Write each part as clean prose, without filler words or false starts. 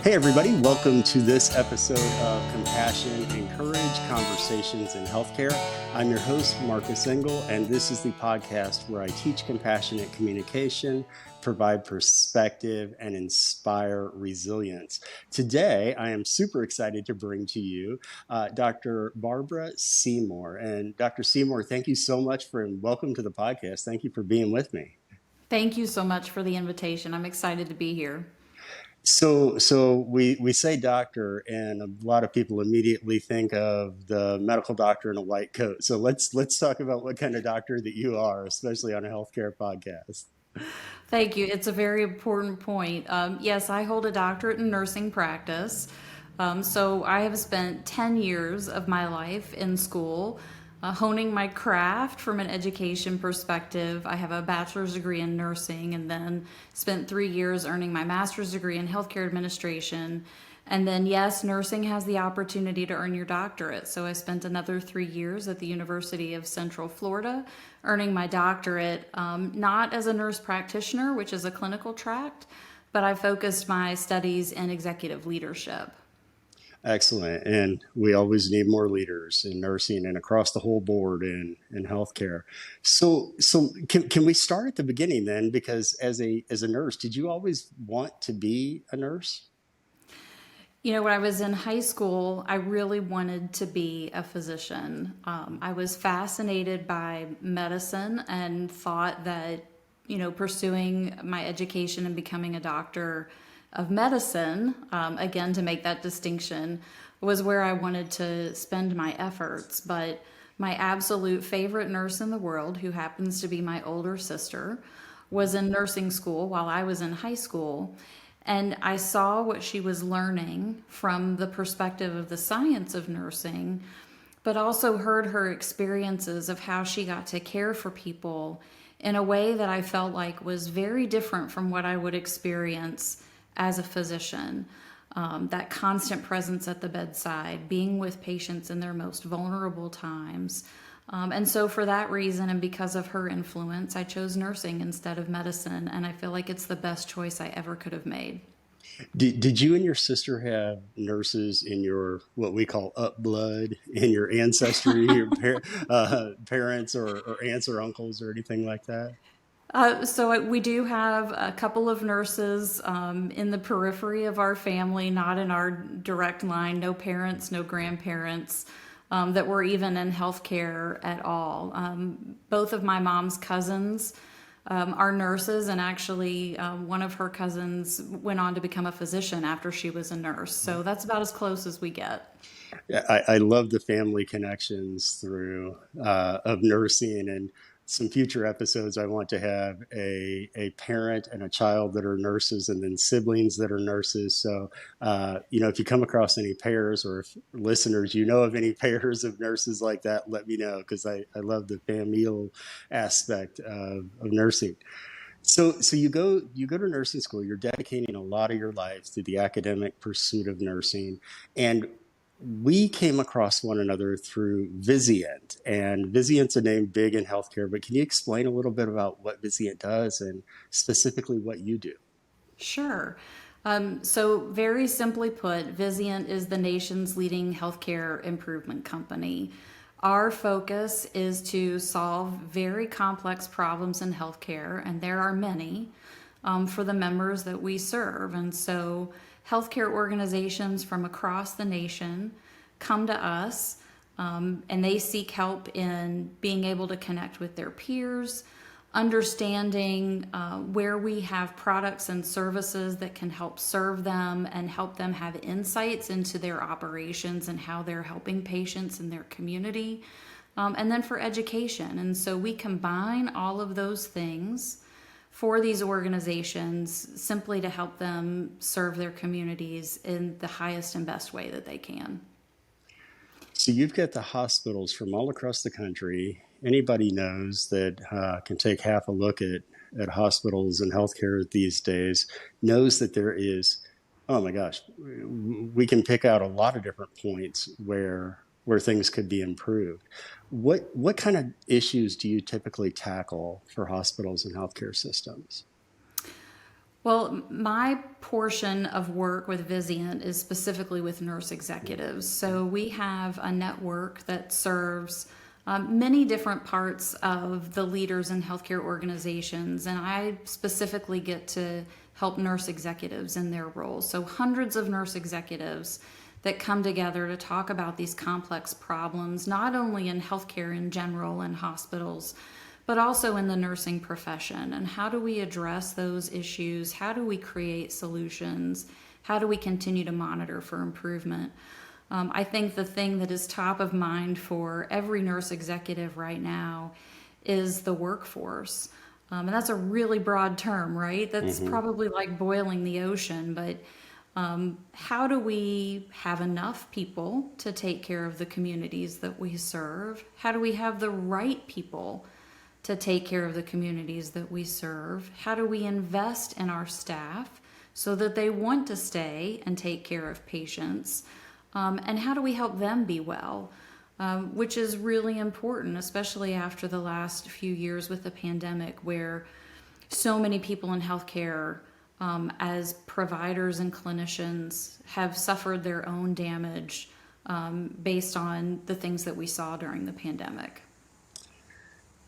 Hey, everybody, welcome to this episode of Compassion Encourage Conversations in Healthcare. I'm your host, Marcus Engel, and this is the podcast where I teach compassionate communication, provide perspective, and inspire resilience. Today, I am super excited to bring to you Dr. Barbara Seymour. And Dr. Seymour, thank you so much and welcome to the podcast. Thank you for being with me. Thank you so much for the invitation. I'm excited to be here. So we say doctor, and a lot of people immediately think of the medical doctor in a white coat. So let's talk about what kind of doctor that you are, especially on a healthcare podcast. Thank you. It's a very important point. Yes, I hold a doctorate in nursing practice. So I have spent 10 years of my life in school, honing my craft from an education perspective. I have a bachelor's degree in nursing and then spent 3 years earning my master's degree in healthcare administration. And then, yes, nursing has the opportunity to earn your doctorate. So I spent another 3 years at the University of Central Florida earning my doctorate, not as a nurse practitioner, which is a clinical track, but I focused my studies in executive leadership. Excellent. And we always need more leaders in nursing and across the whole board in healthcare. So can we start at the beginning then? Because as a nurse, did you always want to be a nurse? You know, when I was in high school, I really wanted to be a physician. I was fascinated by medicine and thought that, pursuing my education and becoming a doctor of medicine, again, to make that distinction, was where I wanted to spend my efforts. But my absolute favorite nurse in the world, who happens to be my older sister, was in nursing school while I was in high school. And I saw what she was learning from the perspective of the science of nursing, but also heard her experiences of how she got to care for people in a way that I felt like was very different from what I would experience as a physician. That constant presence at the bedside, being with patients in their most vulnerable times. And so for that reason, and because of her influence, I chose nursing instead of medicine. And I feel like it's the best choice I ever could have made. Did you and your sister have nurses in your what we call up blood in your ancestry, your parents or aunts or uncles or anything like that? So we do have a couple of nurses in the periphery of our family, not in our direct line, no parents, no grandparents that were even in healthcare at all. Both of my mom's cousins are nurses, and actually one of her cousins went on to become a physician after she was a nurse. So that's about as close as we get. Yeah, I love the family connections through of nursing and some future episodes. I want to have a parent and a child that are nurses and then siblings that are nurses. So, if you come across any pairs or if listeners, of any pairs of nurses like that, let me know because I love the familial aspect of nursing. So you go to nursing school. You're dedicating a lot of your life to the academic pursuit of nursing, and we came across one another through Vizient, and Vizient's a name big in healthcare. But can you explain a little bit about what Vizient does and specifically what you do? Sure. So, very simply put, Vizient is the nation's leading healthcare improvement company. Our focus is to solve very complex problems in healthcare, and there are many for the members that we serve. And so, healthcare organizations from across the nation come to us and they seek help in being able to connect with their peers, understanding where we have products and services that can help serve them and help them have insights into their operations and how they're helping patients in their community, and then for education. And so we combine all of those things for these organizations simply to help them serve their communities in the highest and best way that they can. So you've got the hospitals from all across the country. Anybody knows that can take half a look at hospitals and healthcare these days knows that there is, oh my gosh, we can pick out a lot of different points where things could be improved. What kind of issues do you typically tackle for hospitals and healthcare systems? Well, my portion of work with Vizient is specifically with nurse executives. So we have a network that serves many different parts of the leaders in healthcare organizations, and I specifically get to help nurse executives in their roles. So hundreds of nurse executives that come together to talk about these complex problems, not only in healthcare in general and hospitals, but also in the nursing profession. And how do we address those issues? How do we create solutions? How do we continue to monitor for improvement? I think the thing that is top of mind for every nurse executive right now is the workforce. And that's a really broad term, right? That's probably like boiling the ocean, but how do we have enough people to take care of the communities that we serve? How do we have the right people to take care of the communities that we serve? How do we invest in our staff so that they want to stay and take care of patients? And how do we help them be well? Which is really important, especially after the last few years with the pandemic, where so many people in healthcare, as providers and clinicians, have suffered their own damage based on the things that we saw during the pandemic.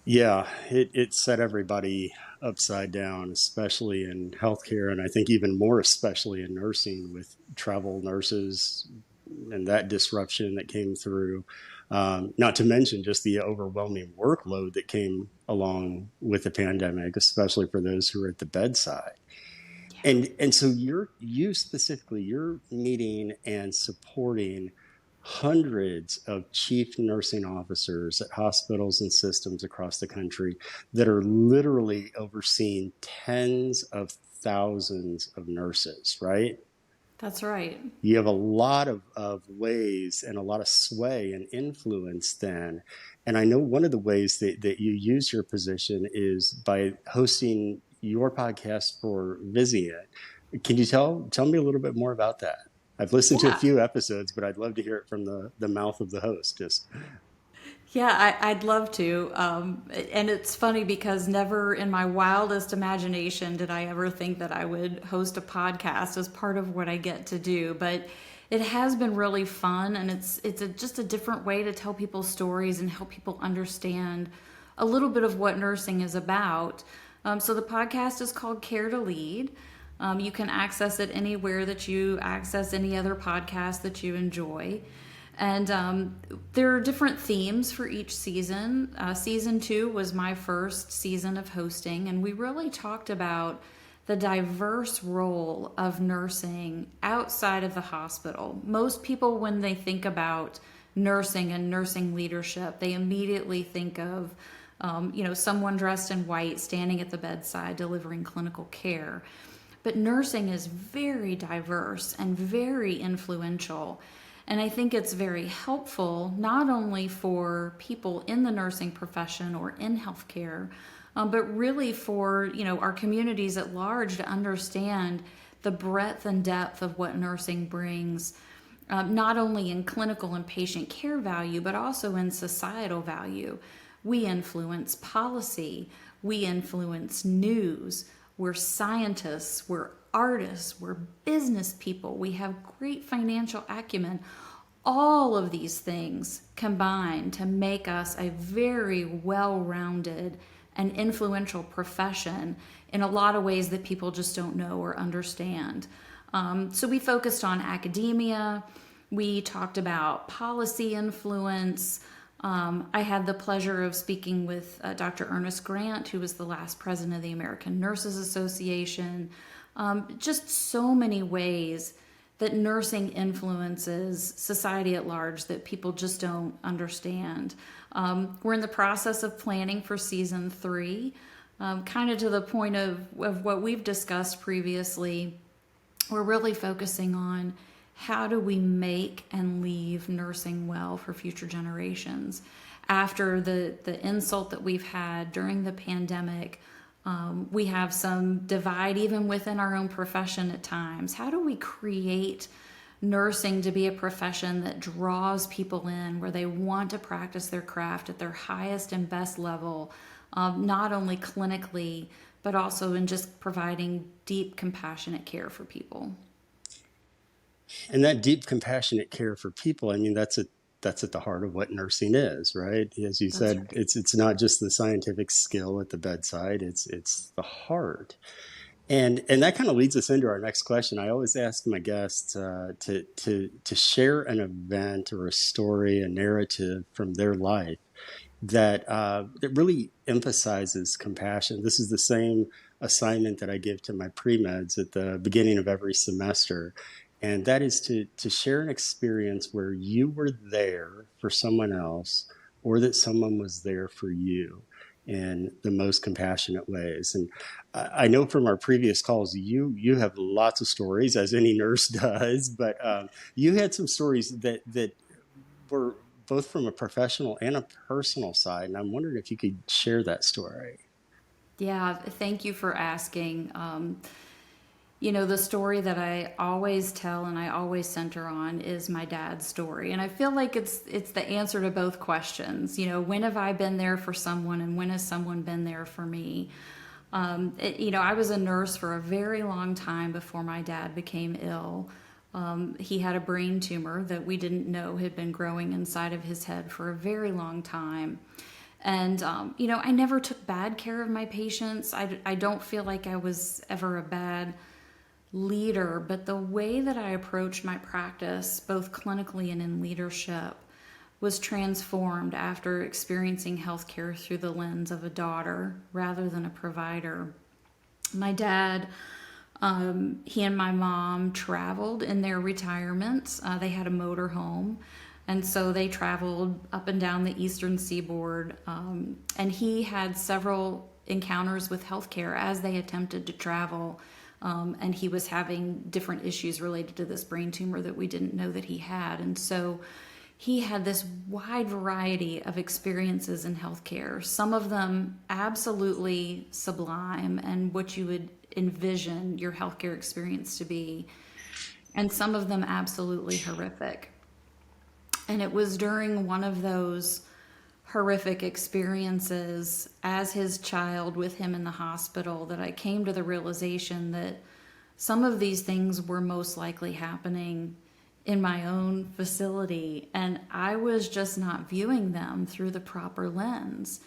Yeah, it set everybody upside down, especially in healthcare, and I think even more especially in nursing with travel nurses and that disruption that came through. Not to mention just the overwhelming workload that came along with the pandemic, especially for those who are at the bedside. And so you specifically, you're meeting and supporting hundreds of chief nursing officers at hospitals and systems across the country that are literally overseeing tens of thousands of nurses, right? That's right. You have a lot of ways and a lot of sway and influence then. And I know one of the ways that you use your position is by hosting your podcast for Vizient. Can you tell me a little bit more about that? I've listened to a Yeah. few episodes, but I'd love to hear it from the mouth of the host. Just Yeah, I'd love to. And it's funny because never in my wildest imagination did I ever think that I would host a podcast as part of what I get to do. But it has been really fun, and just a different way to tell people stories and help people understand a little bit of what nursing is about. So the podcast is called Care to Lead. You can access it anywhere that you access any other podcast that you enjoy. And there are different themes for each season. Season 2 was my first season of hosting, and we really talked about the diverse role of nursing outside of the hospital. Most people, when they think about nursing and nursing leadership, they immediately think of someone dressed in white standing at the bedside delivering clinical care. But nursing is very diverse and very influential. And I think it's very helpful not only for people in the nursing profession or in healthcare, but really for our communities at large to understand the breadth and depth of what nursing brings, not only in clinical and patient care value, but also in societal value. We influence policy, we influence news, we're scientists, we're artists, we're business people, we have great financial acumen. All of these things combine to make us a very well-rounded and influential profession in a lot of ways that people just don't know or understand. So we focused on academia, we talked about policy influence. I had the pleasure of speaking with Dr. Ernest Grant, who was the last president of the American Nurses Association. Just so many ways that nursing influences society at large that people just don't understand. We're in the process of planning for season 3, kind of to the point of what we've discussed previously. We're really focusing on how do we make and leave nursing well for future generations. After the insult that we've had during the pandemic, we have some divide even within our own profession at times. How do we create nursing to be a profession that draws people in, where they want to practice their craft at their highest and best level, not only clinically, but also in just providing deep, compassionate care for people. And that deep, compassionate care for people, I mean, that's at the heart of what nursing is, right? As you That's said, right. it's not just the scientific skill at the bedside; it's the heart. And that kind of leads us into our next question. I always ask my guests to share an event or a story, a narrative from their life that really emphasizes compassion. This is the same assignment that I give to my pre-meds at the beginning of every semester. And that is to share an experience where you were there for someone else or that someone was there for you in the most compassionate ways. And I know from our previous calls, you have lots of stories, as any nurse does, but you had some stories that were both from a professional and a personal side. And I'm wondering if you could share that story. Yeah, thank you for asking. The story that I always tell and I always center on is my dad's story. And I feel like it's the answer to both questions. When have I been there for someone and when has someone been there for me? I was a nurse for a very long time before my dad became ill. He had a brain tumor that we didn't know had been growing inside of his head for a very long time. And, I never took bad care of my patients. I don't feel like I was ever a bad leader, but the way that I approached my practice, both clinically and in leadership, was transformed after experiencing healthcare through the lens of a daughter rather than a provider. My dad, he and my mom traveled in their retirements. They had a motor home. And so they traveled up and down the eastern seaboard. And he had several encounters with healthcare as they attempted to travel. And he was having different issues related to this brain tumor that we didn't know that he had. And so he had this wide variety of experiences in healthcare, some of them absolutely sublime and what you would envision your healthcare experience to be, and some of them absolutely horrific. And it was during one of those horrific experiences as his child with him in the hospital that I came to the realization that some of these things were most likely happening in my own facility, and I was just not viewing them through the proper lens.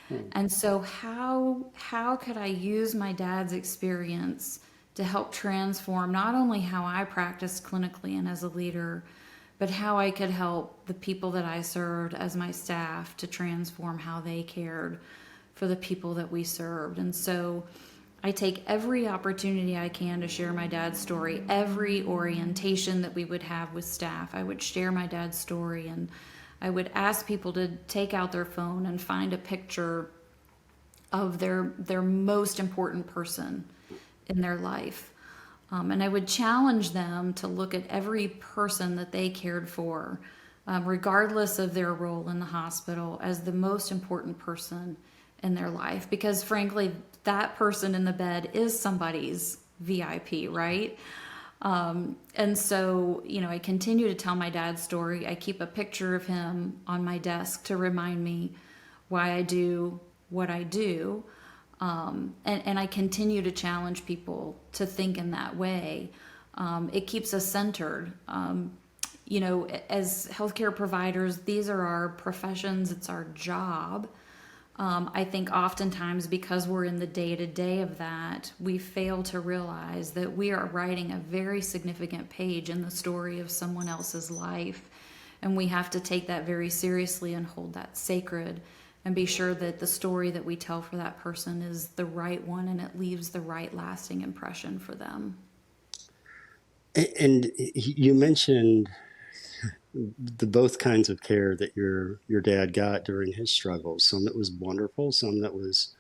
Hmm. And so how could I use my dad's experience to help transform not only how I practiced clinically and as a leader, but how I could help the people that I served as my staff to transform how they cared for the people that we served. And so I take every opportunity I can to share my dad's story. Every orientation that we would have with staff, I would share my dad's story, and I would ask people to take out their phone and find a picture of their most important person in their life. And I would challenge them to look at every person that they cared for, regardless of their role in the hospital, as the most important person in their life. Because frankly, that person in the bed is somebody's VIP, right? And so, I continue to tell my dad's story. I keep a picture of him on my desk to remind me why I do what I do. And I continue to challenge people to think in that way. It keeps us centered. As healthcare providers, these are our professions, it's our job. I think oftentimes because we're in the day-to-day of that, we fail to realize that we are writing a very significant page in the story of someone else's life. And we have to take that very seriously and hold that sacred and be sure that the story that we tell for that person is the right one and it leaves the right lasting impression for them. And you mentioned the both kinds of care that your dad got during his struggles. Some that was wonderful, some that was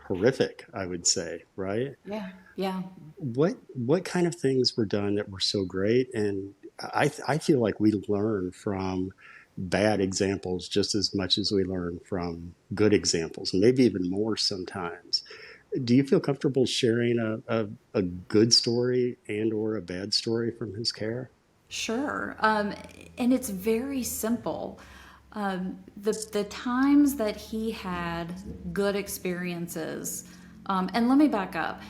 horrific, I would say, right? Yeah. Yeah. What kind of things were done that were so great? And I feel like we learn from bad examples just as much as we learn from good examples, maybe even more sometimes. Do you feel comfortable sharing a good story and or a bad story from his care? Sure. And it's very simple. The times that he had good experiences, And let me back up.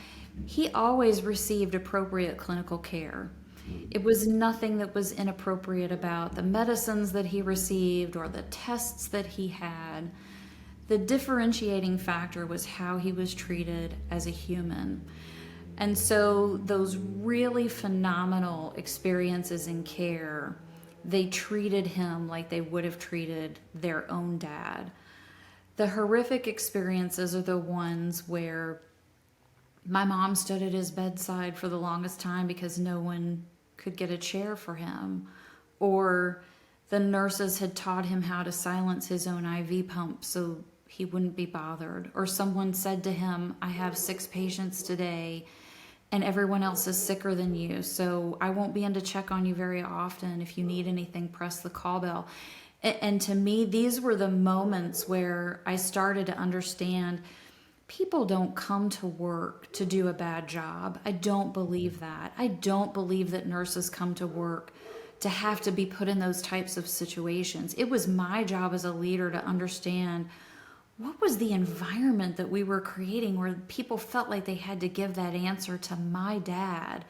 He always received appropriate clinical care. It was nothing that was inappropriate about the medicines that he received or the tests that he had. The differentiating factor was how he was treated as a human. And so those really phenomenal experiences in care, they treated him like they would have treated their own dad. The horrific experiences are the ones where my mom stood at his bedside for the longest time because no one could get a chair for him, or the nurses had taught him how to silence his own IV pump so he wouldn't be bothered, or someone said to him, I have 6 patients today and everyone else is sicker than you, so I won't be in to check on you very often. If you need anything, press the call bell. And to me, these were the moments where I started to understand people don't come to work to do a bad job. I don't believe that. I don't believe that nurses come to work to have to be put in those types of situations. It was my job as a leader to understand what was the environment that we were creating where people felt like they had to give that answer to my dad,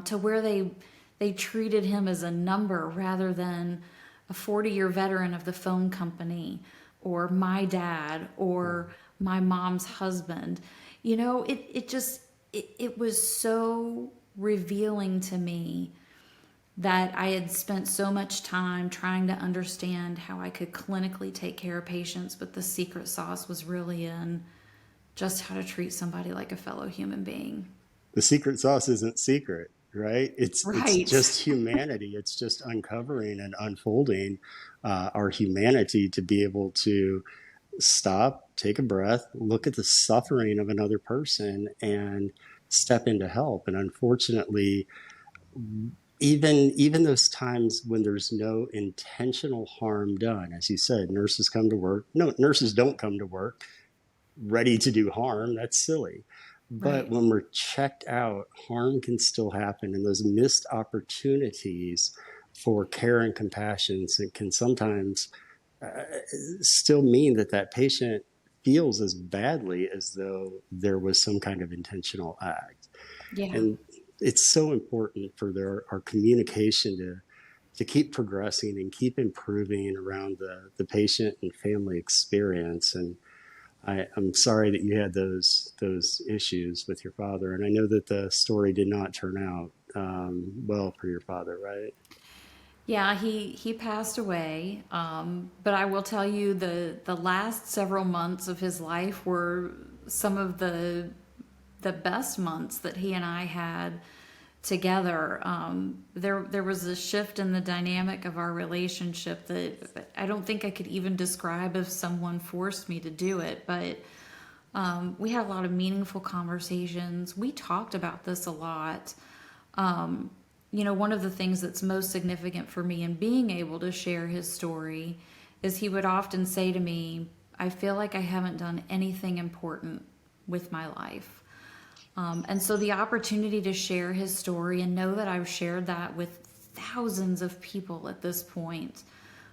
to where they treated him as a number rather than a 40-year veteran of the phone company or my dad or my mom's husband. You know, it was so revealing to me that I had spent so much time trying to understand how I could clinically take care of patients, but the secret sauce was really in just how to treat somebody like a fellow human being. The secret sauce isn't secret, right? It's Right. just humanity. It's just uncovering and unfolding our humanity to be able to stop, take a breath, look at the suffering of another person, and step in to help. And unfortunately, even those times when there's no intentional harm done, as you said, nurses come to work. No, nurses don't come to work ready to do harm. That's silly. But Right. when we're checked out, harm can still happen, and those missed opportunities for care and compassion can sometimes still mean that that patient feels as badly as though there was some kind of intentional act. Yeah. And it's so important for our communication to keep progressing and keep improving around the patient and family experience. And I'm sorry that you had those issues with your father, and I know that the story did not turn out well for your father, right? Yeah, he passed away. But I will tell you the last several months of his life were some of the best months that he and I had together. There was a shift in the dynamic of our relationship that I don't think I could even describe if someone forced me to do it. But we had a lot of meaningful conversations. We talked about this a lot. You know, one of the things that's most significant for me in being able to share his story is he would often say to me, I feel like I haven't done anything important with my life. And so the opportunity to share his story and know that I've shared that with thousands of people at this point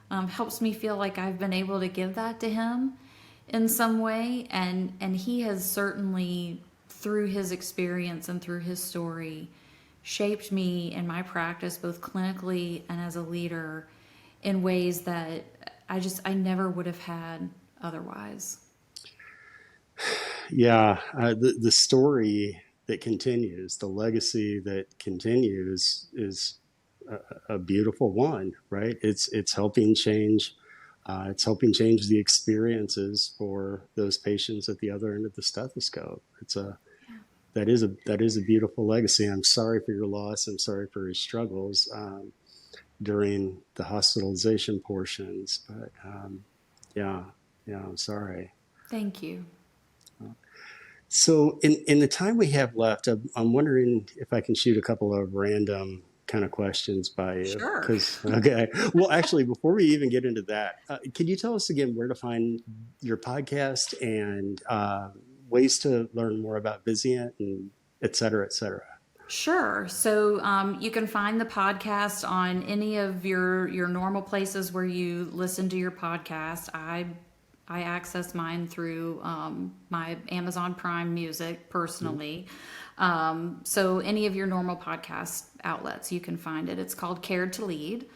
helps me feel like I've been able to give that to him in some way. And he has certainly, through his experience and through his story, shaped me in my practice, both clinically and as a leader, in ways that I never would have had otherwise. Yeah, the story that continues, the legacy that continues, is a beautiful one, right? It's helping change. It's helping change the experiences for those patients at the other end of the stethoscope. That is a beautiful legacy. I'm sorry for your loss. I'm sorry for your struggles during the hospitalization portions, but yeah, yeah, I'm sorry. Thank you. So, in the time we have left, I'm wondering if I can shoot a couple of random kind of questions by you. Sure. Because, okay. Well, actually, before we even get into that, can you tell us again where to find your podcast and ways to learn more about Vizient and et cetera, et cetera? Sure. So you can find the podcast on any of your normal places where you listen to your podcast. I access mine through my Amazon Prime Music personally. So any of your normal podcast outlets, you can find it. It's called Cared to Lead.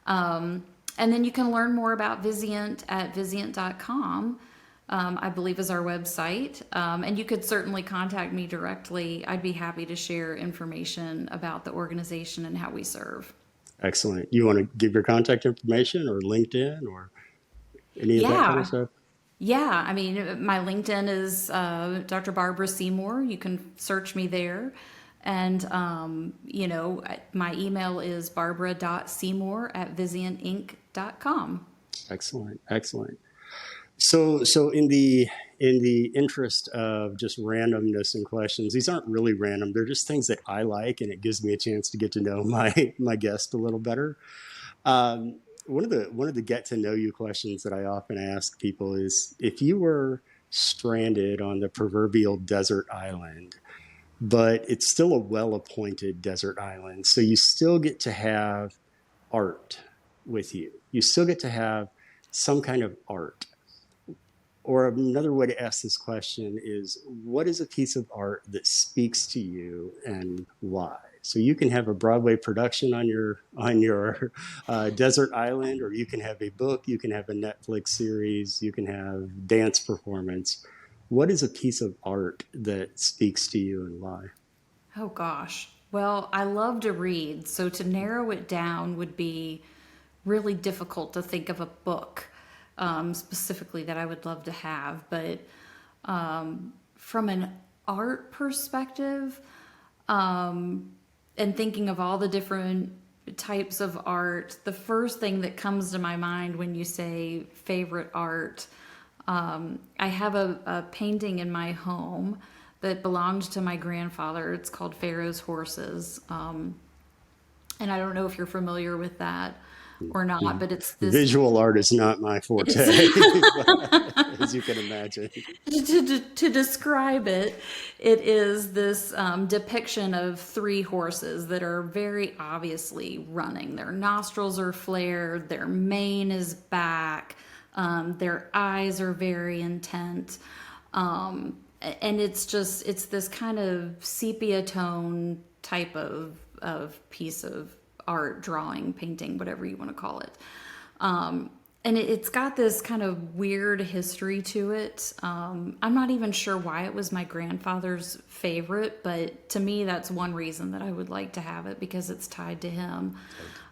And then you can learn more about Vizient at vizient.com, I believe is our website. And you could certainly contact me directly. I'd be happy to share information about the organization and how we serve. Excellent. You want to give your contact information or LinkedIn or any of that kind of Yeah. stuff? Yeah. I mean, my LinkedIn is Dr. Barbara Seymour. You can search me there. And, my email is barbara.seymour@vizientinc.com. Excellent. Excellent. So in the interest of just randomness and questions, these aren't really random. They're just things that I like, and it gives me a chance to get to know my guest a little better. One of the get to know you questions that I often ask people is, if you were stranded on the proverbial desert island, but it's still a well appointed desert island, so you still get to have art with you. You still get to have some kind of art. Or another way to ask this question is, what is a piece of art that speaks to you and why? So you can have a Broadway production on your desert island, or you can have a book, you can have a Netflix series, you can have dance performance. What is a piece of art that speaks to you and why? Oh gosh. Well, I love to read, so to narrow it down would be really difficult to think of a book specifically that I would love to have. But from an art perspective, and thinking of all the different types of art, the first thing that comes to my mind when you say favorite art, I have a painting in my home that belonged to my grandfather. It's called Pharaoh's Horses. And I don't know if you're familiar with that or not, but it's this. Visual art is not my forte, as you can imagine. To describe it, it is this depiction of three horses that are very obviously running. Their nostrils are flared, their mane is back, their eyes are very intent. And it's this kind of sepia tone type of piece of art, drawing, painting, whatever you want to call it. And it's got this kind of weird history to it. I'm not even sure why it was my grandfather's favorite, but to me, that's one reason that I would like to have it, because it's tied to him.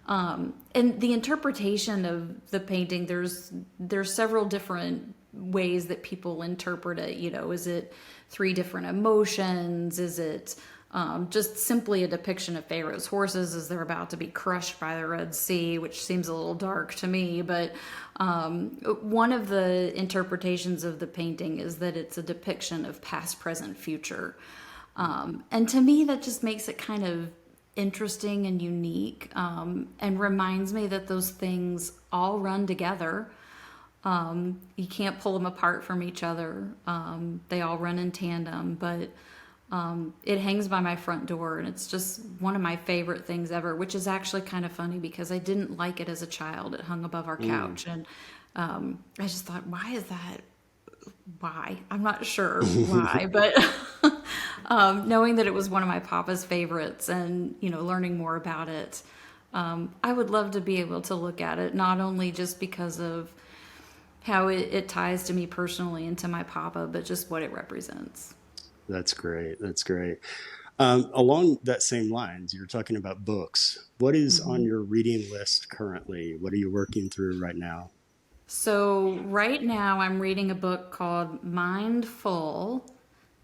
And the interpretation of the painting, there's several different ways that people interpret it. Is it three different emotions? Is it just simply a depiction of Pharaoh's horses as they're about to be crushed by the Red Sea, which seems a little dark to me. But one of the interpretations of the painting is that it's a depiction of past, present, future. And to me, that just makes it kind of interesting and unique, and reminds me that those things all run together. You can't pull them apart from each other. They all run in tandem, but it hangs by my front door, and it's just one of my favorite things ever, which is actually kind of funny because I didn't like it as a child. It hung above our couch, and I just thought, why is that? Why? I'm not sure why, but knowing that it was one of my papa's favorites, and learning more about it, I would love to be able to look at it, not only just because of how it ties to me personally and to my papa, but just what it represents. That's great. That's great. Along that same lines, you're talking about books. What is on your reading list currently? What are you working through right now? So right now I'm reading a book called Mindful,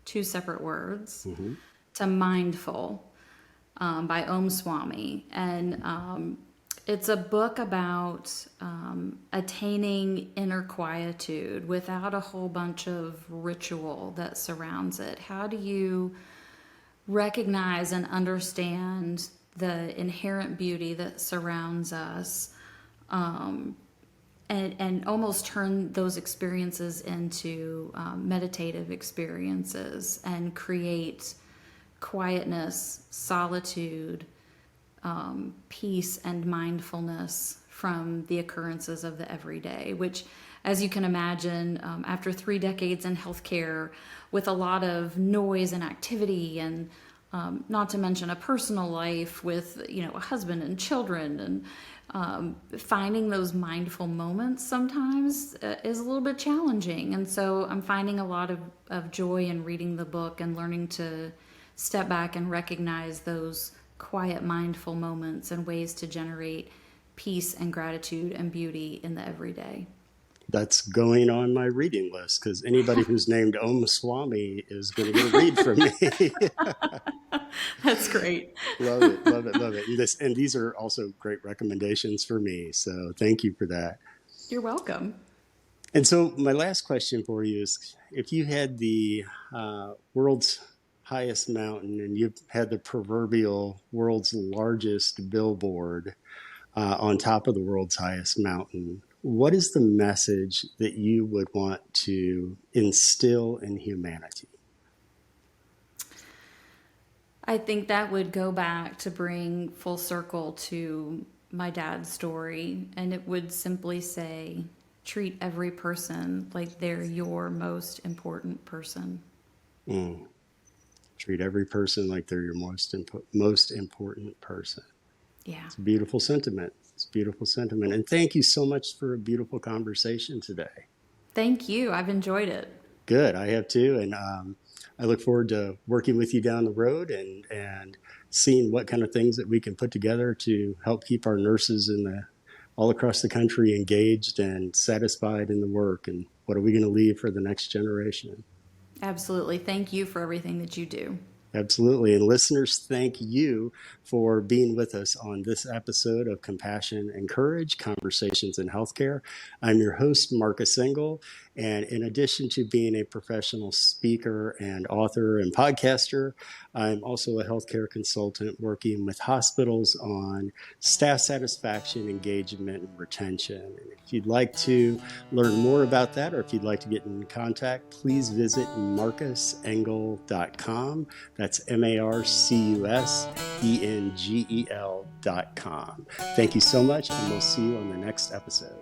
two separate words, Mm-hmm. to Mindful, by Om Swami. And it's a book about attaining inner quietude without a whole bunch of ritual that surrounds it. How do you recognize and understand the inherent beauty that surrounds us, and almost turn those experiences into meditative experiences and create quietness, solitude, peace, and mindfulness from the occurrences of the everyday, which, as you can imagine, after 3 decades in healthcare with a lot of noise and activity, and not to mention a personal life with, a husband and children, and finding those mindful moments sometimes is a little bit challenging. And so I'm finding a lot of joy in reading the book and learning to step back and recognize those quiet, mindful moments and ways to generate peace and gratitude and beauty in the everyday. That's going on my reading list, because anybody who's named Om Swami is going to get a read from me. That's great. Love it, love it, love it. And these are also great recommendations for me. So thank you for that. You're welcome. And so my last question for you is, if you had the world's highest mountain and you had the proverbial world's largest billboard on top of the world's highest mountain, what is the message that you would want to instill in humanity? I think that would go back to bring full circle to my dad's story, and it would simply say, treat every person like they're your most important person. Mm. Treat every person like they're your most important person. Yeah. It's a beautiful sentiment. It's a beautiful sentiment. And thank you so much for a beautiful conversation today. Thank you. I've enjoyed it. Good. I have too. And I look forward to working with you down the road and seeing what kind of things that we can put together to help keep our nurses all across the country engaged and satisfied in the work. And what are we going to leave for the next generation? Absolutely. Thank you for everything that you do. Absolutely. And listeners, thank you for being with us on this episode of Compassion and Courage, Conversations in Healthcare. I'm your host, Marcus Engel. And in addition to being a professional speaker and author and podcaster, I'm also a healthcare consultant working with hospitals on staff satisfaction, engagement, and retention. And if you'd like to learn more about that, or if you'd like to get in contact, please visit marcusengel.com. That's MarcusEngel.com. Thank you so much, and we'll see you on the next episode.